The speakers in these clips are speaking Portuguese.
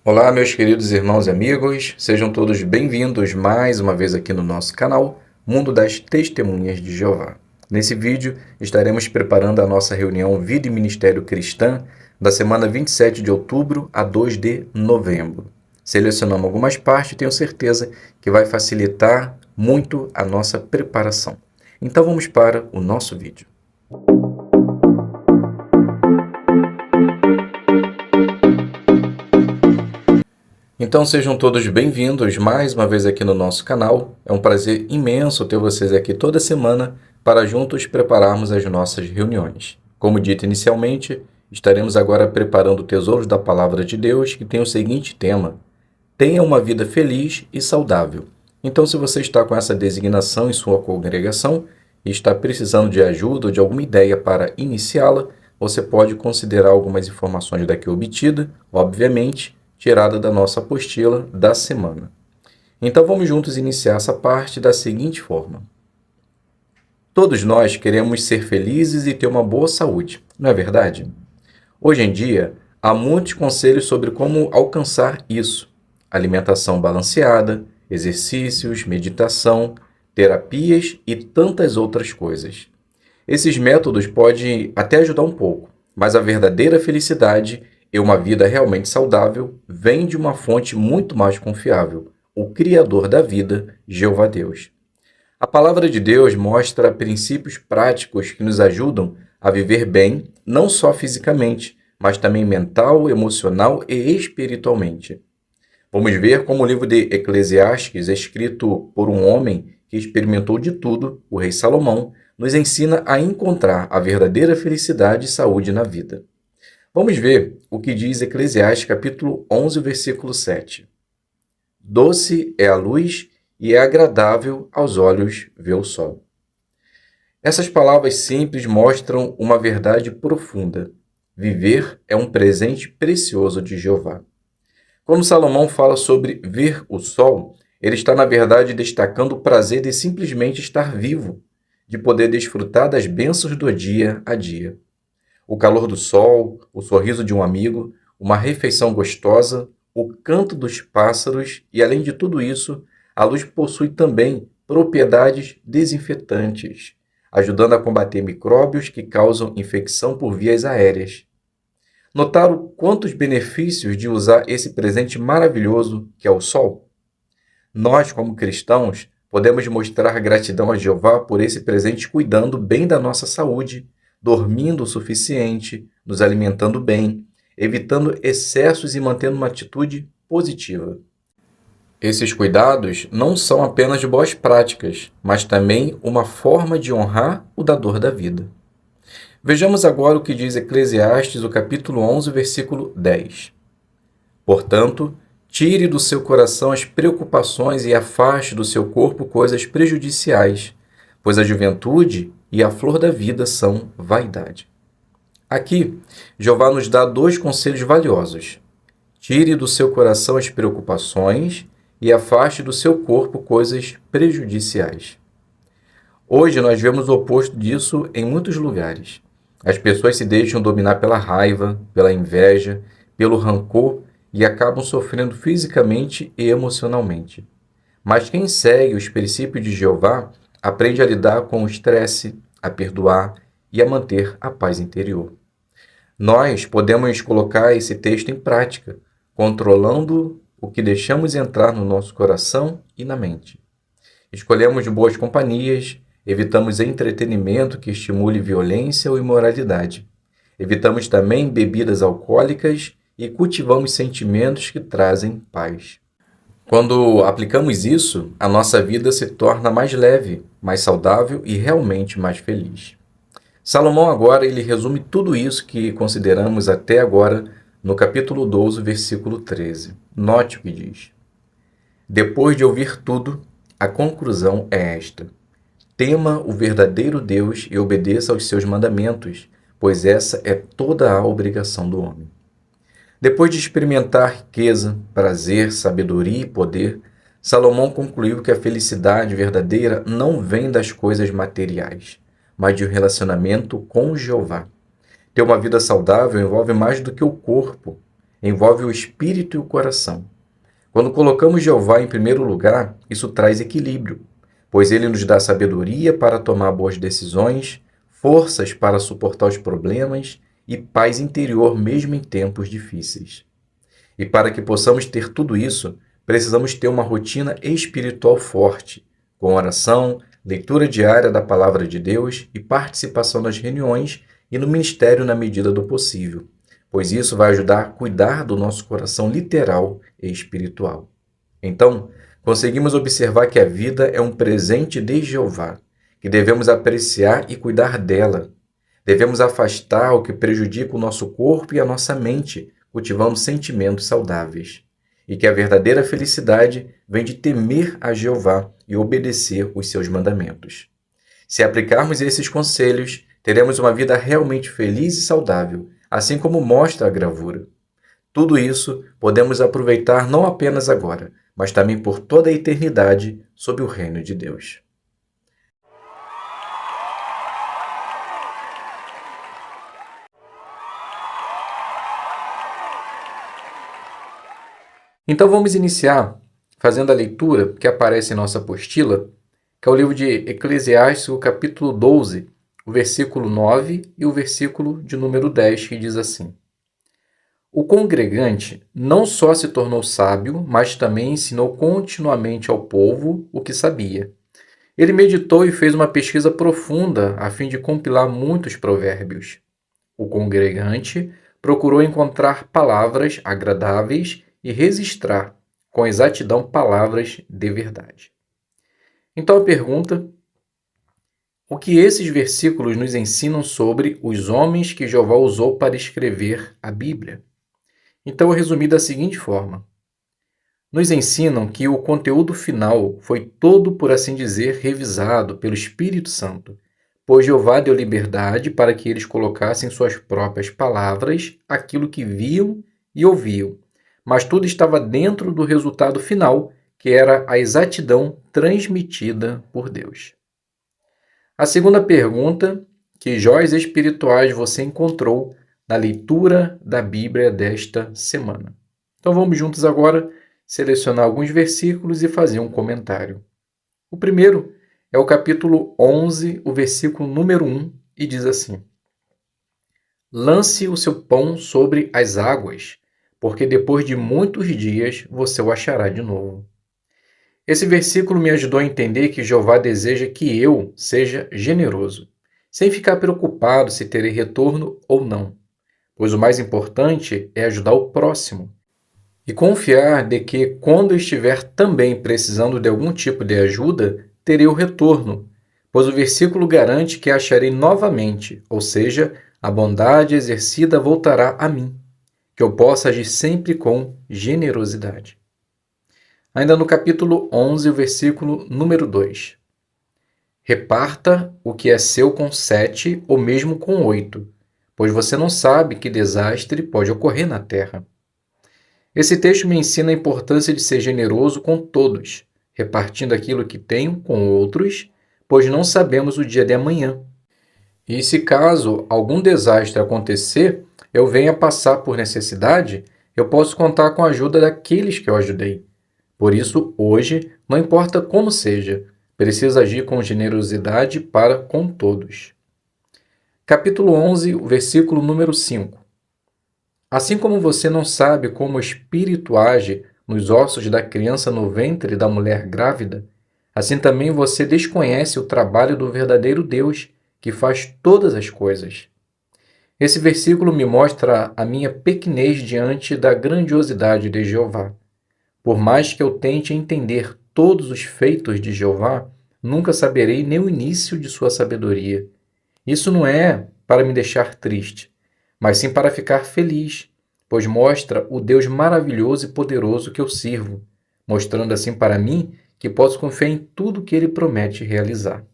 Olá, meus queridos irmãos e amigos, sejam todos bem-vindos mais uma vez aqui no nosso canal Mundo das Testemunhas de Jeová. Nesse vídeo estaremos preparando a nossa reunião Vida e Ministério Cristã da semana 27 de outubro a 2 de novembro. Selecionamos algumas partes e tenho certeza que vai facilitar muito a nossa preparação. Então vamos para o nosso vídeo. Então sejam todos bem-vindos mais uma vez aqui no nosso canal. É um prazer imenso ter vocês aqui toda semana para juntos prepararmos as nossas reuniões. Como dito inicialmente, estaremos agora preparando tesouros da Palavra de Deus que tem o seguinte tema: tenha uma vida feliz e saudável. Então, se você está com essa designação em sua congregação e está precisando de ajuda ou de alguma ideia para iniciá-la, você pode considerar algumas informações daqui obtidas, obviamente, tirada da nossa apostila da semana. Então vamos juntos iniciar essa parte da seguinte forma. Todos nós queremos ser felizes e ter uma boa saúde, não é verdade? Hoje em dia, há muitos conselhos sobre como alcançar isso. Alimentação balanceada, exercícios, meditação, terapias e tantas outras coisas. Esses métodos podem até ajudar um pouco, mas a verdadeira felicidade e uma vida realmente saudável vem de uma fonte muito mais confiável, o Criador da vida, Jeová Deus. A palavra de Deus mostra princípios práticos que nos ajudam a viver bem, não só fisicamente, mas também mental, emocional e espiritualmente. Vamos ver como o livro de Eclesiastes, escrito por um homem que experimentou de tudo, o rei Salomão, nos ensina a encontrar a verdadeira felicidade e saúde na vida. Vamos ver o que diz Eclesiastes capítulo 11, versículo 7. Doce é a luz e é agradável aos olhos ver o sol. Essas palavras simples mostram uma verdade profunda. Viver é um presente precioso de Jeová. Quando Salomão fala sobre ver o sol, ele está, na verdade, destacando o prazer de simplesmente estar vivo, de poder desfrutar das bênçãos do dia a dia. O calor do sol, o sorriso de um amigo, uma refeição gostosa, o canto dos pássaros e, além de tudo isso, a luz possui também propriedades desinfetantes, ajudando a combater micróbios que causam infecção por vias aéreas. Notaram quantos benefícios de usar esse presente maravilhoso que é o sol? Nós, como cristãos, podemos mostrar gratidão a Jeová por esse presente cuidando bem da nossa saúde, dormindo o suficiente, nos alimentando bem, evitando excessos e mantendo uma atitude positiva. Esses cuidados não são apenas de boas práticas, mas também uma forma de honrar o dador da vida. Vejamos agora o que diz Eclesiastes, o capítulo 11, versículo 10. Portanto, tire do seu coração as preocupações e afaste do seu corpo coisas prejudiciais, pois a juventude e a flor da vida são vaidade. Aqui, Jeová nos dá dois conselhos valiosos. Tire do seu coração as preocupações e afaste do seu corpo coisas prejudiciais. Hoje nós vemos o oposto disso em muitos lugares. As pessoas se deixam dominar pela raiva, pela inveja, pelo rancor e acabam sofrendo fisicamente e emocionalmente. Mas quem segue os princípios de Jeová aprende a lidar com o estresse, a perdoar e a manter a paz interior. Nós podemos colocar esse texto em prática, controlando o que deixamos entrar no nosso coração e na mente. Escolhemos boas companhias, evitamos entretenimento que estimule violência ou imoralidade. Evitamos também bebidas alcoólicas e cultivamos sentimentos que trazem paz. Quando aplicamos isso, a nossa vida se torna mais leve, mais saudável e realmente mais feliz. Salomão agora ele resume tudo isso que consideramos até agora no capítulo 12, versículo 13. Note o que diz. Depois de ouvir tudo, a conclusão é esta: tema o verdadeiro Deus e obedeça aos seus mandamentos, pois essa é toda a obrigação do homem. Depois de experimentar riqueza, prazer, sabedoria e poder, Salomão concluiu que a felicidade verdadeira não vem das coisas materiais, mas de um relacionamento com Jeová. Ter uma vida saudável envolve mais do que o corpo, envolve o espírito e o coração. Quando colocamos Jeová em primeiro lugar, isso traz equilíbrio, pois ele nos dá sabedoria para tomar boas decisões, forças para suportar os problemas e paz interior mesmo em tempos difíceis. E para que possamos ter tudo isso, precisamos ter uma rotina espiritual forte, com oração, leitura diária da palavra de Deus e participação nas reuniões e no ministério na medida do possível, pois isso vai ajudar a cuidar do nosso coração literal e espiritual. Então, conseguimos observar que a vida é um presente de Jeová, que devemos apreciar e cuidar dela. Devemos afastar o que prejudica o nosso corpo e a nossa mente, cultivando sentimentos saudáveis. E que a verdadeira felicidade vem de temer a Jeová e obedecer os seus mandamentos. Se aplicarmos esses conselhos, teremos uma vida realmente feliz e saudável, assim como mostra a gravura. Tudo isso podemos aproveitar não apenas agora, mas também por toda a eternidade sob o reino de Deus. Então vamos iniciar fazendo a leitura que aparece em nossa apostila, que é o livro de Eclesiastes, o capítulo 12, o versículo 9 e o versículo de número 10, que diz assim: O congregante não só se tornou sábio, mas também ensinou continuamente ao povo o que sabia. Ele meditou e fez uma pesquisa profunda a fim de compilar muitos provérbios. O congregante procurou encontrar palavras agradáveis e registrar com exatidão palavras de verdade. Então a pergunta: o que esses versículos nos ensinam sobre os homens que Jeová usou para escrever a Bíblia? Então eu resumi da seguinte forma: nos ensinam que o conteúdo final foi todo, por assim dizer, revisado pelo Espírito Santo, pois Jeová deu liberdade para que eles colocassem em suas próprias palavras aquilo que viam e ouviam, mas tudo estava dentro do resultado final, que era a exatidão transmitida por Deus. A segunda pergunta: que joias espirituais você encontrou na leitura da Bíblia desta semana? Então vamos juntos agora selecionar alguns versículos e fazer um comentário. O primeiro é o capítulo 11, o versículo número 1, e diz assim: Lance o seu pão sobre as águas, porque depois de muitos dias você o achará de novo. Esse versículo me ajudou a entender que Jeová deseja que eu seja generoso, sem ficar preocupado se terei retorno ou não, pois o mais importante é ajudar o próximo e confiar de que, quando eu estiver também precisando de algum tipo de ajuda, terei o retorno, pois o versículo garante que acharei novamente, ou seja, a bondade exercida voltará a mim, que eu possa agir sempre com generosidade. Ainda no capítulo 11, o versículo número 2. Reparta o que é seu com 7 ou mesmo com 8, pois você não sabe que desastre pode ocorrer na terra. Esse texto me ensina a importância de ser generoso com todos, repartindo aquilo que tenho com outros, pois não sabemos o dia de amanhã. E se caso algum desastre acontecer, eu venha passar por necessidade, eu posso contar com a ajuda daqueles que eu ajudei. Por isso, hoje, não importa como seja, preciso agir com generosidade para com todos. Capítulo 11, o versículo número 5. Assim como você não sabe como o Espírito age nos ossos da criança no ventre da mulher grávida, assim também você desconhece o trabalho do verdadeiro Deus, que faz todas as coisas. Esse versículo me mostra a minha pequenez diante da grandiosidade de Jeová. Por mais que eu tente entender todos os feitos de Jeová, nunca saberei nem o início de sua sabedoria. Isso não é para me deixar triste, mas sim para ficar feliz, pois mostra o Deus maravilhoso e poderoso que eu sirvo, mostrando assim para mim que posso confiar em tudo que ele promete realizar.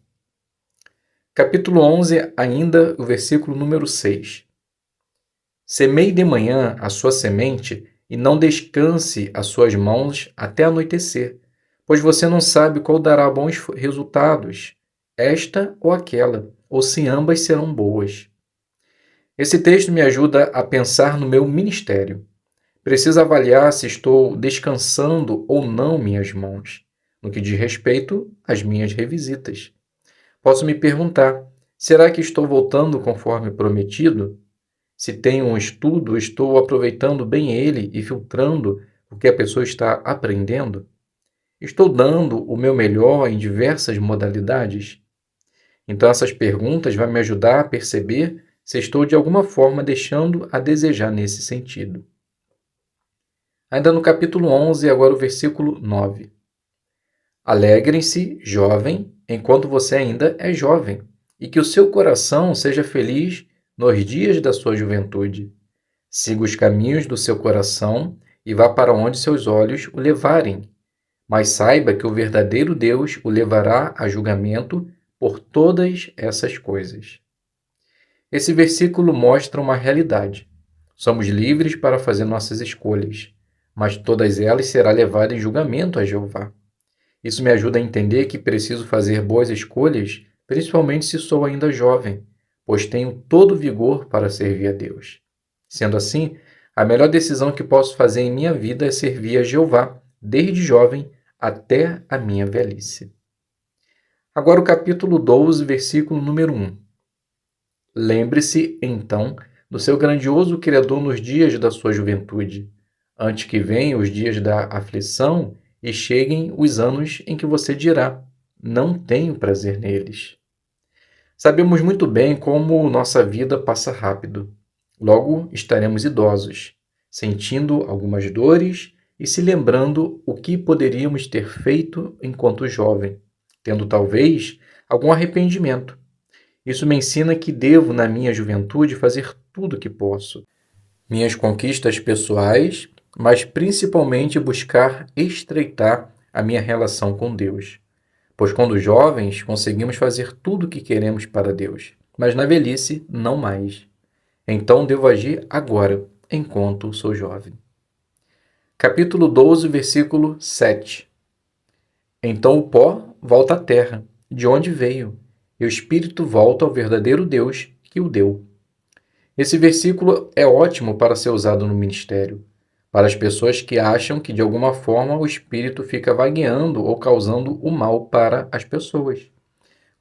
Capítulo 11, ainda o versículo número 6. Semeie de manhã a sua semente e não descanse as suas mãos até anoitecer, pois você não sabe qual dará bons resultados, esta ou aquela, ou se ambas serão boas. Esse texto me ajuda a pensar no meu ministério. Preciso avaliar se estou descansando ou não minhas mãos, no que diz respeito às minhas revisitas. Posso me perguntar: será que estou voltando conforme prometido? Se tenho um estudo, estou aproveitando bem ele e filtrando o que a pessoa está aprendendo? Estou dando o meu melhor em diversas modalidades? Então, essas perguntas vão me ajudar a perceber se estou de alguma forma deixando a desejar nesse sentido. Ainda no capítulo 11, agora o versículo 9. Alegrem-se, jovem, enquanto você ainda é jovem, e que o seu coração seja feliz nos dias da sua juventude. Siga os caminhos do seu coração e vá para onde seus olhos o levarem. Mas saiba que o verdadeiro Deus o levará a julgamento por todas essas coisas. Esse versículo mostra uma realidade. Somos livres para fazer nossas escolhas, mas todas elas serão levadas em julgamento a Jeová. Isso me ajuda a entender que preciso fazer boas escolhas, principalmente se sou ainda jovem, pois tenho todo o vigor para servir a Deus. Sendo assim, a melhor decisão que posso fazer em minha vida é servir a Jeová, desde jovem até a minha velhice. Agora o capítulo 12, versículo número 1. Lembre-se, então, do seu grandioso Criador nos dias da sua juventude, antes que venham os dias da aflição e cheguem os anos em que você dirá: não tenho prazer neles. Sabemos muito bem como nossa vida passa rápido. Logo estaremos idosos, sentindo algumas dores e se lembrando o que poderíamos ter feito enquanto jovem, tendo talvez algum arrependimento. Isso me ensina que devo, na minha juventude, fazer tudo o que posso. Minhas conquistas pessoais, mas principalmente buscar estreitar a minha relação com Deus. Pois quando jovens, conseguimos fazer tudo o que queremos para Deus, mas na velhice, não mais. Então devo agir agora, enquanto sou jovem. Capítulo 12, versículo 7. Então o pó volta à terra, de onde veio, e o espírito volta ao verdadeiro Deus que o deu. Esse versículo é ótimo para ser usado no ministério, para as pessoas que acham que de alguma forma o espírito fica vagueando ou causando o mal para as pessoas.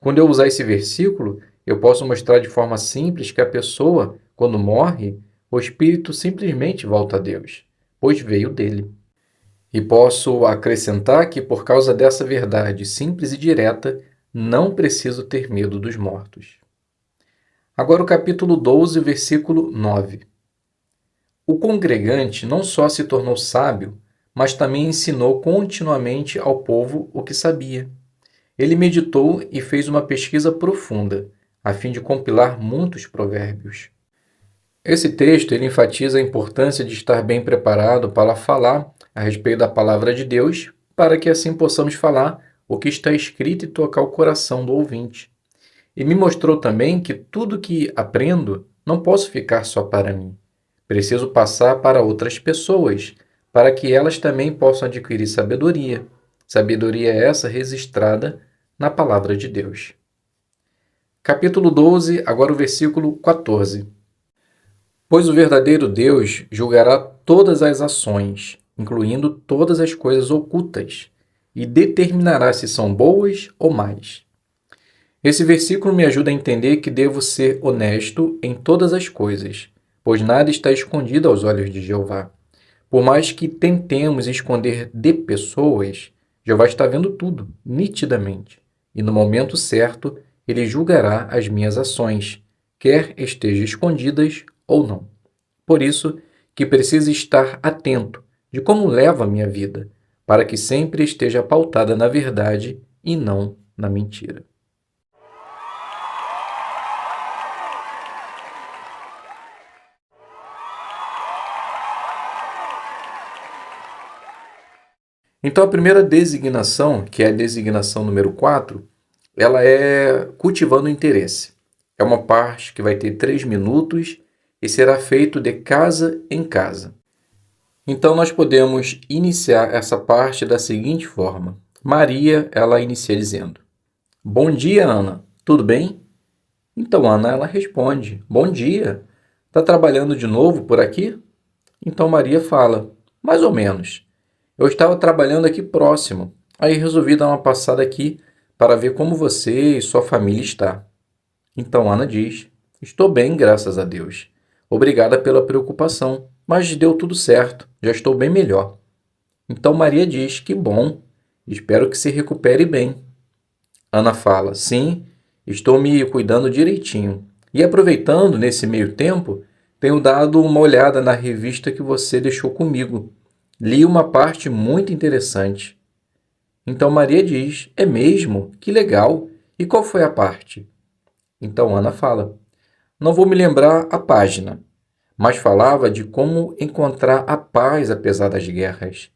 Quando eu usar esse versículo, eu posso mostrar de forma simples que a pessoa, quando morre, o espírito simplesmente volta a Deus, pois veio dele. E posso acrescentar que, por causa dessa verdade simples e direta, não preciso ter medo dos mortos. Agora o capítulo 12, versículo 9. O congregante não só se tornou sábio, mas também ensinou continuamente ao povo o que sabia. Ele meditou e fez uma pesquisa profunda, a fim de compilar muitos provérbios. Esse texto ele enfatiza a importância de estar bem preparado para falar a respeito da palavra de Deus, para que assim possamos falar o que está escrito e tocar o coração do ouvinte. E me mostrou também que tudo que aprendo não posso ficar só para mim. Preciso passar para outras pessoas, para que elas também possam adquirir sabedoria. Sabedoria essa registrada na palavra de Deus. Capítulo 12, agora o versículo 14. Pois o verdadeiro Deus julgará todas as ações, incluindo todas as coisas ocultas, e determinará se são boas ou más. Esse versículo me ajuda a entender que devo ser honesto em todas as coisas, pois nada está escondido aos olhos de Jeová. Por mais que tentemos esconder de pessoas, Jeová está vendo tudo, nitidamente, e no momento certo, ele julgará as minhas ações, quer estejam escondidas ou não. Por isso que preciso estar atento de como levo a minha vida, para que sempre esteja pautada na verdade e não na mentira. Então, a primeira designação, que é a designação número 4, ela é cultivando o interesse. É uma parte que vai ter 3 minutos e será feito de casa em casa. Então, nós podemos iniciar essa parte da seguinte forma. Maria, ela inicia dizendo: Bom dia, Ana. Tudo bem? Então, Ana, ela responde: Bom dia. Está trabalhando de novo por aqui? Então Maria fala: mais ou menos. Eu estava trabalhando aqui próximo, aí resolvi dar uma passada aqui para ver como você e sua família está. Então Ana diz: estou bem, graças a Deus. Obrigada pela preocupação, mas deu tudo certo, já estou bem melhor. Então Maria diz: que bom, espero que se recupere bem. Ana fala: sim, estou me cuidando direitinho. E aproveitando nesse meio tempo, tenho dado uma olhada na revista que você deixou comigo. Li uma parte muito interessante. Então Maria diz: é mesmo? Que legal! E qual foi a parte? Então Ana fala: não vou me lembrar a página, mas falava de como encontrar a paz apesar das guerras.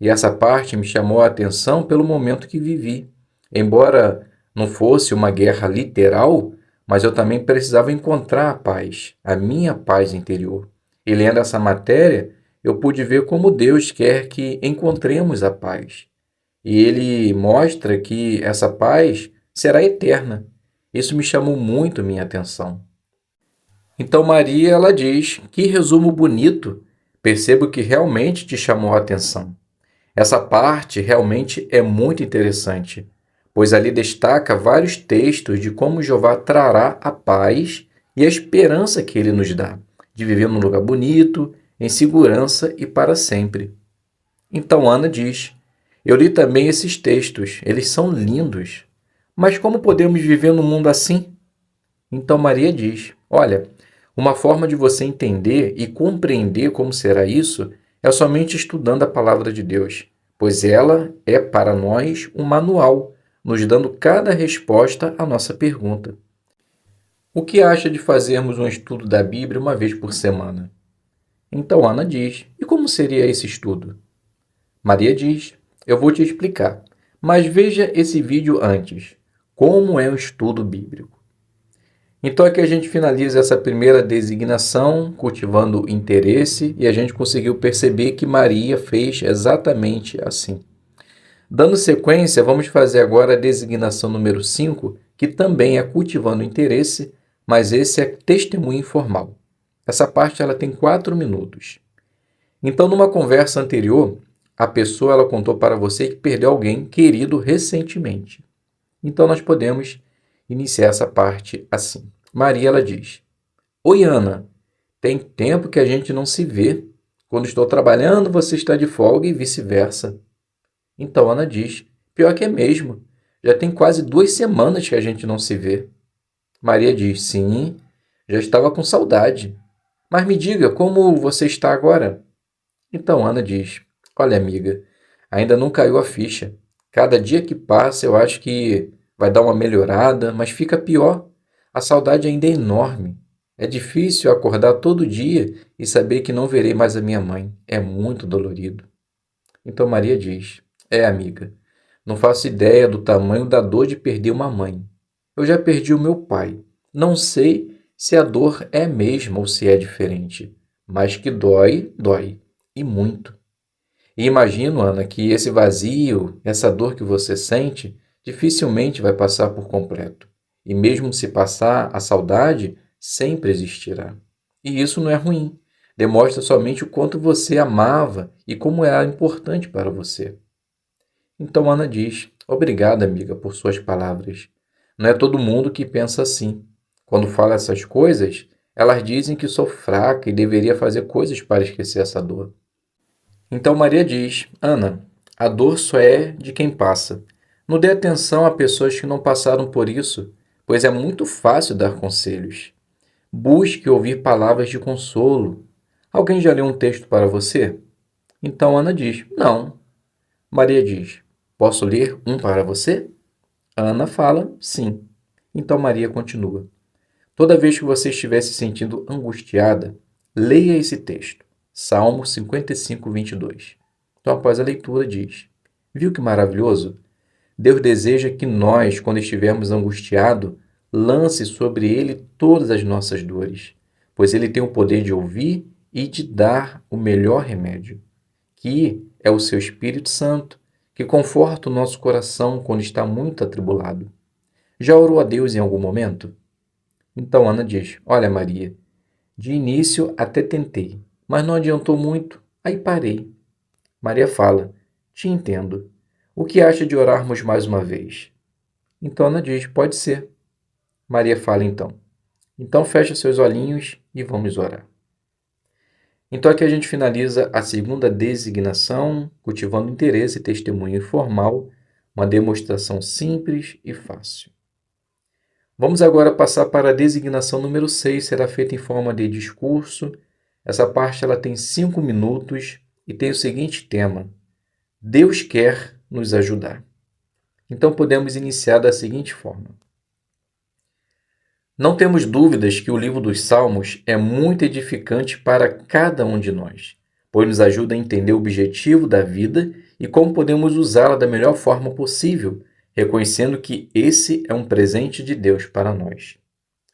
E essa parte me chamou a atenção pelo momento que vivi. Embora não fosse uma guerra literal, mas eu também precisava encontrar a paz, a minha paz interior. E lendo essa matéria, eu pude ver como Deus quer que encontremos a paz. E ele mostra que essa paz será eterna. Isso me chamou muito minha atenção. Então Maria, ela diz: que resumo bonito. Percebo que realmente te chamou a atenção. Essa parte realmente é muito interessante, pois ali destaca vários textos de como Jeová trará a paz e a esperança que ele nos dá, de viver num lugar bonito, em segurança e para sempre. Então Ana diz: eu li também esses textos, eles são lindos. Mas como podemos viver num mundo assim? Então Maria diz: olha, uma forma de você entender e compreender como será isso é somente estudando a palavra de Deus, pois ela é para nós um manual, nos dando cada resposta à nossa pergunta. O que acha de fazermos um estudo da Bíblia uma vez por semana? Então Ana diz: e como seria esse estudo? Maria diz: eu vou te explicar, mas veja esse vídeo antes. Como é um estudo bíblico? Então aqui a gente finaliza essa primeira designação, cultivando o interesse, e a gente conseguiu perceber que Maria fez exatamente assim. Dando sequência, vamos fazer agora a designação número 5, que também é cultivando o interesse, mas esse é testemunho informal. Essa parte ela tem 4 minutos. Então, numa conversa anterior, a pessoa ela contou para você que perdeu alguém querido recentemente. Então, nós podemos iniciar essa parte assim. Maria, ela diz: oi, Ana, tem tempo que a gente não se vê. Quando estou trabalhando, você está de folga e vice-versa. Então, Ana diz: pior que é mesmo. Já tem quase 2 semanas que a gente não se vê. Maria diz: sim, já estava com saudade. Mas me diga, como você está agora? Então Ana diz: olha, amiga, ainda não caiu a ficha. Cada dia que passa eu acho que vai dar uma melhorada, mas fica pior. A saudade ainda é enorme. É difícil acordar todo dia e saber que não verei mais a minha mãe. É muito dolorido. Então Maria diz: é, amiga, não faço ideia do tamanho da dor de perder uma mãe. Eu já perdi o meu pai. Não sei se a dor é a mesma ou se é diferente, mas que dói, dói. E muito. E imagino, Ana, que esse vazio, essa dor que você sente, dificilmente vai passar por completo. E mesmo se passar, a saudade sempre existirá. E isso não é ruim. Demonstra somente o quanto você amava e como era importante para você. Então Ana diz: obrigada, amiga, por suas palavras. Não é todo mundo que pensa assim. Quando fala essas coisas, elas dizem que sou fraca e deveria fazer coisas para esquecer essa dor. Então Maria diz: Ana, a dor só é de quem passa. Não dê atenção a pessoas que não passaram por isso, pois é muito fácil dar conselhos. Busque ouvir palavras de consolo. Alguém já leu um texto para você? Então Ana diz: não. Maria diz: posso ler um para você? Ana fala: sim. Então Maria continua: toda vez que você estiver se sentindo angustiada, leia esse texto. Salmo 55, 22. Então, após a leitura, diz: viu que maravilhoso? Deus deseja que nós, quando estivermos angustiados, lance sobre Ele todas as nossas dores, pois Ele tem o poder de ouvir e de dar o melhor remédio, que é o seu Espírito Santo, que conforta o nosso coração quando está muito atribulado. Já orou a Deus em algum momento? Então Ana diz: olha, Maria, de início até tentei, mas não adiantou muito, aí parei. Maria fala: te entendo. O que acha de orarmos mais uma vez? Então Ana diz: pode ser. Maria fala então fecha seus olhinhos e vamos orar. Então aqui a gente finaliza a segunda designação, cultivando interesse e testemunho informal, uma demonstração simples e fácil. Vamos agora passar para a designação número 6, será feita em forma de discurso. Essa parte ela tem 5 minutos e tem o seguinte tema: Deus quer nos ajudar. Então podemos iniciar da seguinte forma. Não temos dúvidas que o livro dos Salmos é muito edificante para cada um de nós, pois nos ajuda a entender o objetivo da vida e como podemos usá-la da melhor forma possível, reconhecendo que esse é um presente de Deus para nós.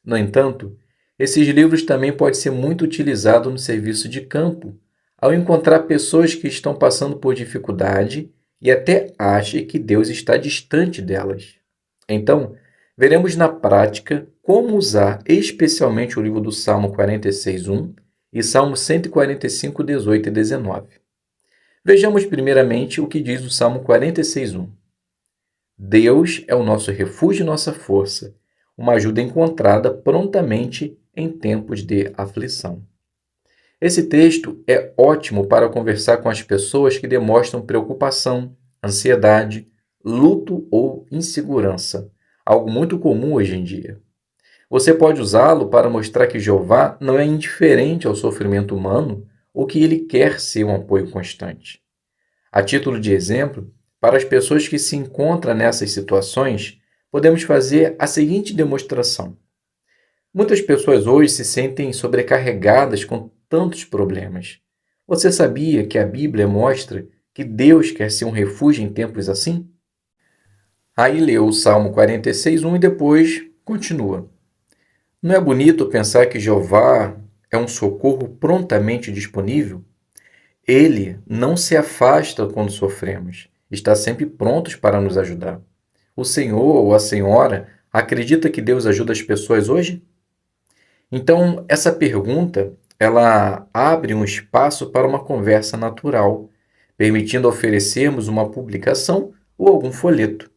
No entanto, esses livros também podem ser muito utilizados no serviço de campo, ao encontrar pessoas que estão passando por dificuldade e até achem que Deus está distante delas. Então, veremos na prática como usar especialmente o livro do Salmo 46:1 e Salmo 145, 18 e 19. Vejamos primeiramente o que diz o Salmo 46:1. Deus é o nosso refúgio e nossa força, uma ajuda encontrada prontamente em tempos de aflição. Esse texto é ótimo para conversar com as pessoas que demonstram preocupação, ansiedade, luto ou insegurança, algo muito comum hoje em dia. Você pode usá-lo para mostrar que Jeová não é indiferente ao sofrimento humano ou que ele quer ser um apoio constante. A título de exemplo, para as pessoas que se encontram nessas situações, podemos fazer a seguinte demonstração. Muitas pessoas hoje se sentem sobrecarregadas com tantos problemas. Você sabia que a Bíblia mostra que Deus quer ser um refúgio em tempos assim? Aí leu o Salmo 46:1 e depois continua. Não é bonito pensar que Jeová é um socorro prontamente disponível? Ele não se afasta quando sofremos, está sempre pronto para nos ajudar. O Senhor ou a Senhora acredita que Deus ajuda as pessoas hoje? Então, essa pergunta, ela abre um espaço para uma conversa natural, permitindo oferecermos uma publicação ou algum folheto.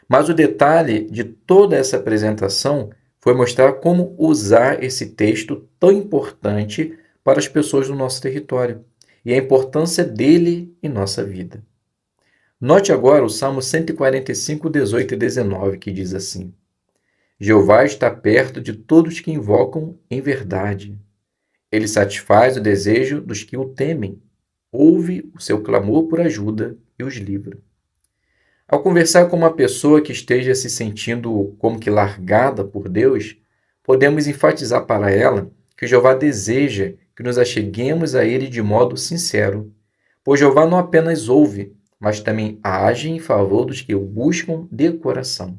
Mas o detalhe de toda essa apresentação foi mostrar como usar esse texto tão importante para as pessoas do nosso território e a importância dele em nossa vida. Note agora o Salmo 145, 18 e 19, que diz assim: Jeová está perto de todos que invocam em verdade. Ele satisfaz o desejo dos que o temem, ouve o seu clamor por ajuda e os livra. Ao conversar com uma pessoa que esteja se sentindo como que largada por Deus, podemos enfatizar para ela que Jeová deseja que nos acheguemos a Ele de modo sincero, pois Jeová não apenas ouve, mas também age em favor dos que o buscam de coração.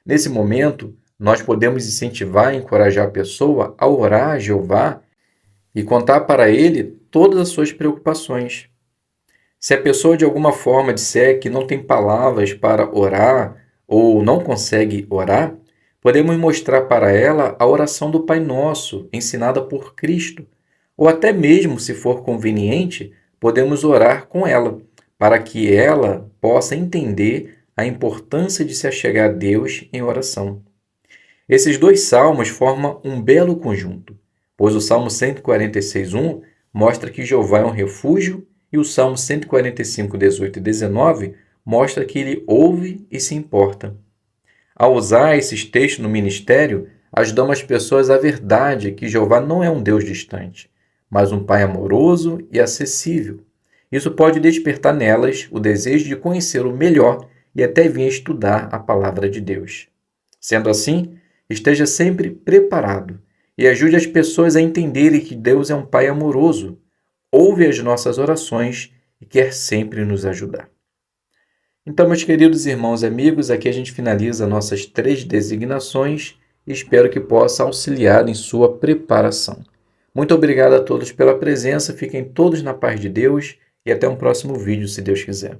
Nesse momento, nós podemos incentivar e encorajar a pessoa a orar a Jeová e contar para Ele todas as suas preocupações. Se a pessoa de alguma forma disser que não tem palavras para orar ou não consegue orar, podemos mostrar para ela a oração do Pai Nosso, ensinada por Cristo, ou até mesmo, se for conveniente, podemos orar com ela, para que ela possa entender a importância de se achegar a Deus em oração. Esses dois salmos formam um belo conjunto, pois o Salmo 146:1 mostra que Jeová é um refúgio e o Salmo 145, 18 e 19 mostra que ele ouve e se importa. Ao usar esses textos no ministério, ajudamos as pessoas à verdade que Jeová não é um Deus distante, mas um Pai amoroso e acessível. Isso pode despertar nelas o desejo de conhecê-lo melhor e até vir estudar a palavra de Deus. Sendo assim, esteja sempre preparado e ajude as pessoas a entenderem que Deus é um Pai amoroso, ouve as nossas orações e quer sempre nos ajudar. Então, meus queridos irmãos e amigos, aqui a gente finaliza nossas 3 designações e espero que possa auxiliar em sua preparação. Muito obrigado a todos pela presença, fiquem todos na paz de Deus e até um próximo vídeo, se Deus quiser.